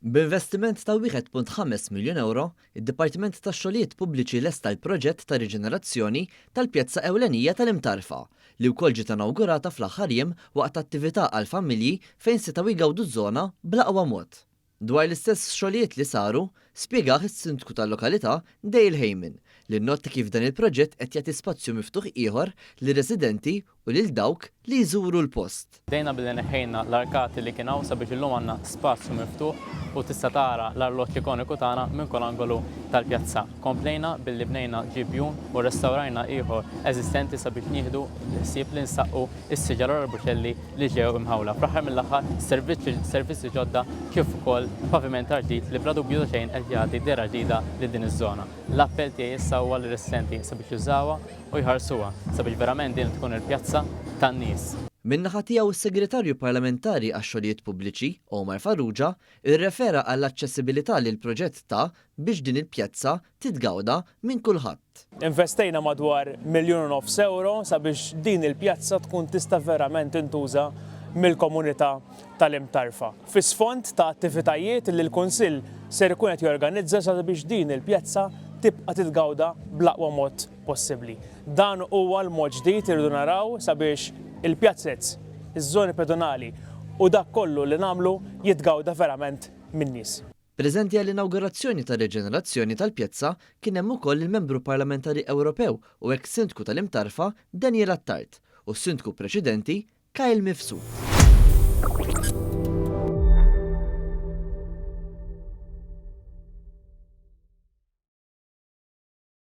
B'investiment ta' 1.5 miljun euro, id-Dipartiment tax-Xogħlijiet Pubbliċi lesta l-proġett ta' riġenerazzjoni tal-pjazza ewlenija tal-Imtarfa li wkoll ġiet inawgurata fl-aħħar jiem waqt attività għal familji fejn setgħu jgawdu ż-żona bl-aqwa mod. Dwar l-istess xogħlijiet li saru, spjegah is-sindku tal-lokalità Dale Heyman li nnotta kif dan il-proġett qed jagħti spazju miftuħ ieħor li residenti u lil dawk li jżuru l-post. Dejna billi neħħejna l-arkati li kien hawn sabiex illum għandna spazju miftuħ u tista' tara l-arloġġ ikoniku tagħna minn kull angolu tal-pjazza. Komplejna billi bnejna ġibjun u restawrajna ieħor eżistenti sabiex nieħdu l-ħsieb li nsaqqu s-siġar u l-arbuċelli li ġew imħawla. Fl-aħħar mill-aħħar servizzi ġodda kif ukoll pavimentar ġdid li bla dubju xejn qed jagħti dera ġdida lil din iż-żona. L-appell tiegħi issa huwa l-residenti sabiex jużawha u jħarsuha sabiex verament din tkun il-pjazza tan-nies. Min-naħa tiegħu s-Segretarju Parlamentari għax-Xogħlijiet Pubbliċi, Omar Farrugia, irrefera għall-aċċessibilità lil proġett ta' biex din il-pjazza titgawda minn kulħadd. Investejna madwar €1.5 sabiex din il-pjazza tkun tista' verament intuża mill-komunità tal-Imtarfa. Fis-sfond ta' attivitajiet li l-Kunsill ser ikun qed jorganizza sabiex din il-pjazza tibqa' titgawda bl-aqwa mod possibbli. Dan huwa l-mod ġdid irridu naraw sabiex il-pjazzezz, iż-żoni pedonali u dak kollu li nagħmlu jitgawda verament min-nies. Preżenti għall-inawgurazzjoni ta' reġenerazzjoni tal-pjazza kien hemm ukoll il-Membru Parlamentari Ewropew u eks-Sindku tal-Imtarfa Daniel Attard u s-Sindku preċedenti Kyle Mifsud.